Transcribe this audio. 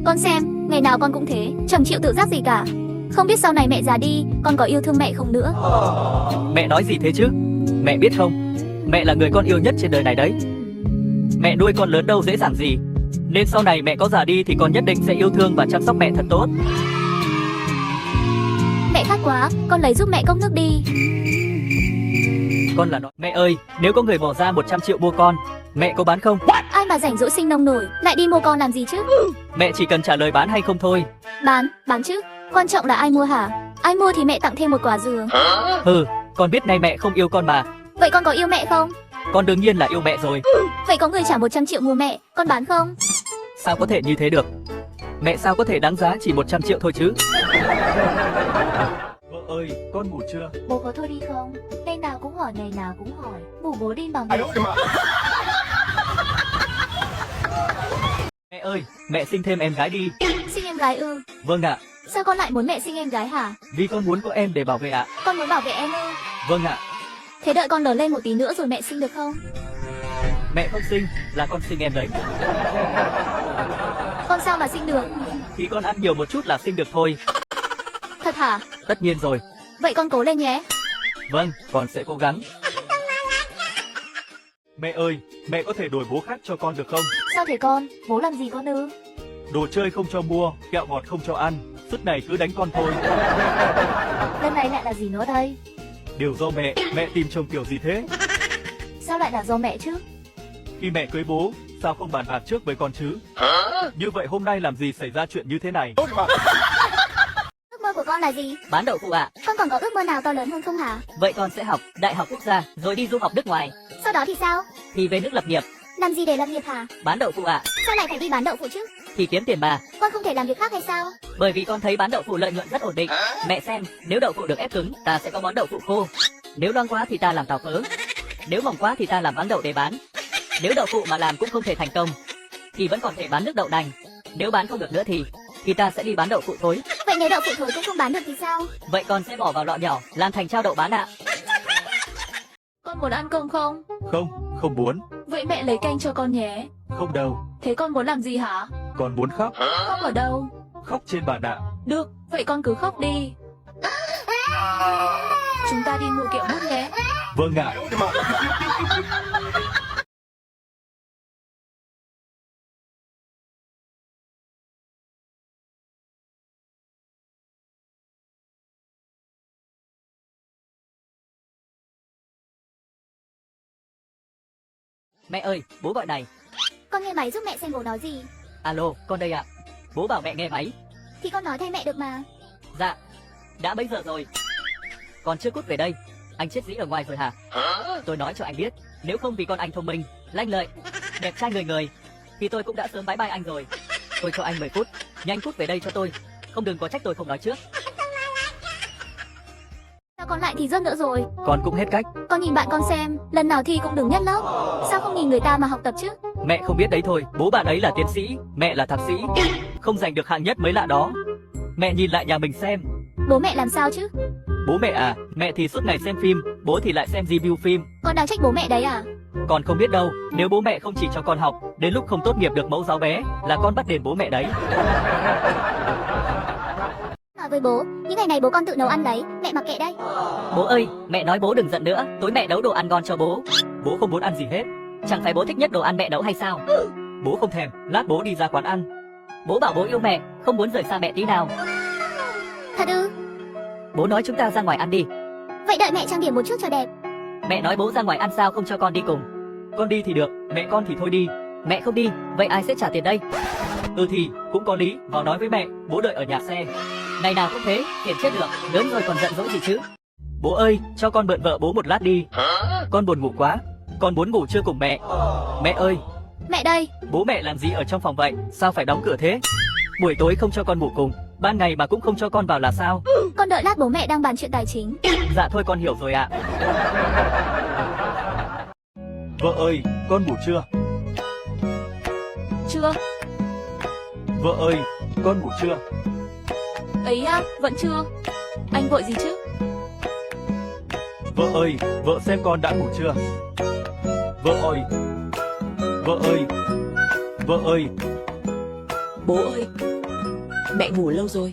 Con xem, ngày nào con cũng thế, chẳng chịu tự giác gì cả. Không biết sau này mẹ già đi, con có yêu thương mẹ không nữa. Mẹ nói gì thế chứ? Mẹ biết không, mẹ là người con yêu nhất trên đời này đấy. Mẹ nuôi con lớn đâu dễ dàng gì, nên sau này mẹ có già đi thì con nhất định sẽ yêu thương và chăm sóc mẹ thật tốt. Mẹ khát quá, con lấy giúp mẹ cốc nước đi. Con là nói, mẹ ơi, nếu có người bỏ ra 100 triệu mua con, mẹ có bán không? Ai mà rảnh rỗi sinh nông nổi, lại đi mua con làm gì chứ? Mẹ chỉ cần trả lời bán hay không thôi. Bán chứ. Quan trọng là ai mua hả? Ai mua thì mẹ tặng thêm một quả dừa. Hừ, con biết nay mẹ không yêu con mà. Vậy con có yêu mẹ không? Con đương nhiên là yêu mẹ rồi. Vậy có người trả 100 triệu mua mẹ, con bán không? Sao có thể như thế được? Mẹ sao có thể đáng giá chỉ 100 triệu thôi chứ? Vợ ơi, con ngủ chưa? Bố có thôi đi không? Ngày nào cũng hỏi, ngày nào cũng hỏi. Ngủ bố đi bằng mẹ. Mẹ ơi, mẹ sinh thêm em gái đi. Sinh em gái ư? Vâng ạ. Sao con lại muốn mẹ sinh em gái hả? Vì con muốn có em để bảo vệ ạ. Con muốn bảo vệ em ư? Vâng ạ. Thế đợi con lớn lên một tí nữa rồi mẹ sinh được không? Mẹ không sinh, là con sinh em đấy. Con sao mà sinh được? Thì con ăn nhiều một chút là sinh được thôi. Thật hả? Tất nhiên rồi. Vậy con cố lên nhé. Vâng, con sẽ cố gắng. Mẹ ơi, mẹ có thể đổi bố khác cho con được không? Sao thế con? Bố làm gì con ư? Đồ chơi không cho mua, kẹo ngọt không cho ăn, suốt này cứ đánh con thôi. Lần này lại là gì nữa đây? Đều do mẹ tìm chồng kiểu gì thế? Sao lại là do mẹ chứ? Khi mẹ cưới bố, sao không bàn bạc trước với con chứ? Như vậy hôm nay làm gì xảy ra chuyện như thế này? Ước mơ của con là gì? Bán đậu phụ ạ. Con còn có ước mơ nào to lớn hơn không hả? Vậy con sẽ học Đại học Quốc gia, rồi đi du học nước ngoài, Sau đó thì sao? thì về nước lập nghiệp. Làm gì để lập nghiệp hả? Bán đậu phụ ạ. Sao lại phải đi bán đậu phụ chứ? Thì kiếm tiền mà. Con không thể làm việc khác hay sao? Bởi vì con thấy bán đậu phụ lợi nhuận rất ổn định. Mẹ xem, nếu đậu phụ được ép cứng, ta sẽ có món đậu phụ khô. Nếu loãng quá thì ta làm tàu phớ. Nếu mỏng quá thì ta làm váng đậu để bán. Nếu đậu phụ mà làm cũng không thể thành công, thì vẫn còn thể bán nước đậu nành. Nếu bán không được nữa thì ta sẽ đi bán đậu phụ thối. Vậy nếu đậu phụ thối cũng không bán được thì sao? Vậy con sẽ bỏ vào lọ nhỏ, làm thành trao đậu bán ạ. Con muốn ăn cơm không? Không muốn. Vậy mẹ lấy canh cho con nhé. Không đâu, Thế con muốn làm gì hả? con muốn khóc. Khóc ở đâu? Khóc trên bàn ạ. Được, vậy con cứ khóc đi. Chúng ta đi mua kẹo bút nhé. Vâng ạ. Mẹ ơi, bố gọi này. Con nghe máy giúp mẹ xem bố nói gì. Alo, con đây ạ. Bố bảo mẹ nghe máy. Thì con nói thay mẹ được mà. Dạ, đã bấy giờ rồi. Con chưa cút về đây. Anh chết dĩ ở ngoài rồi hả? Tôi nói cho anh biết, nếu không vì con anh thông minh, lanh lợi, đẹp trai người người, thì tôi cũng đã sớm bye bye anh rồi. Tôi cho anh 10 phút, nhanh cút về đây cho tôi. Không đừng có trách tôi không nói trước. Sao con lại thì rớt nữa rồi? Con cũng hết cách. Con nhìn bạn con xem, lần nào thi cũng đứng nhất lớp. Sao không nhìn người ta mà học tập chứ? Mẹ không biết đấy thôi, bố bạn ấy là tiến sĩ, mẹ là thạc sĩ, không giành được hạng nhất mới lạ đó. Mẹ nhìn lại nhà mình xem. Bố mẹ làm sao chứ? Bố mẹ à, mẹ thì suốt ngày xem phim, bố thì lại xem review phim. Con đang trách bố mẹ đấy à? Con không biết đâu, nếu bố mẹ không chỉ cho con học, đến lúc không tốt nghiệp được mẫu giáo bé, là con bắt đền bố mẹ đấy. Mà với bố, những ngày này bố con tự nấu ăn đấy, mẹ mặc kệ đây. Bố ơi, mẹ nói bố đừng giận nữa. Tối mẹ nấu đồ ăn ngon cho bố. Bố không muốn ăn gì hết. Chẳng phải bố thích nhất đồ ăn mẹ nấu hay sao? Bố không thèm, lát bố đi ra quán ăn. Bố bảo bố yêu mẹ, không muốn rời xa mẹ tí nào. Thật ư? Bố nói chúng ta ra ngoài ăn đi. Vậy đợi mẹ trang điểm một chút cho đẹp. Mẹ nói bố ra ngoài ăn sao không cho con đi cùng. Con đi thì được, mẹ con thì thôi đi. Mẹ không đi, vậy ai sẽ trả tiền đây? Thì, cũng có lý, vào nói với mẹ, bố đợi ở nhà xe. Ngày nào cũng thế, tiền chết được, lớn rồi còn giận dỗi gì chứ. Bố ơi, cho con mượn vợ bố một lát đi. Con buồn ngủ quá, con muốn ngủ trưa cùng mẹ. Mẹ ơi, Mẹ đây. bố mẹ làm gì ở trong phòng vậy, sao phải đóng cửa thế? Buổi tối không cho con ngủ cùng, ban ngày mà cũng không cho con vào là sao? Con đợi lát bố mẹ đang bàn chuyện tài chính. Dạ thôi con hiểu rồi ạ. Vợ ơi, con ngủ chưa? Chưa. Vợ ơi, con ngủ chưa? Ấy á, vẫn chưa. Anh vội gì chứ? Vợ ơi, vợ xem con đã ngủ chưa? Vợ ơi, vợ ơi, vợ ơi, Bố ơi, mẹ ngủ lâu rồi,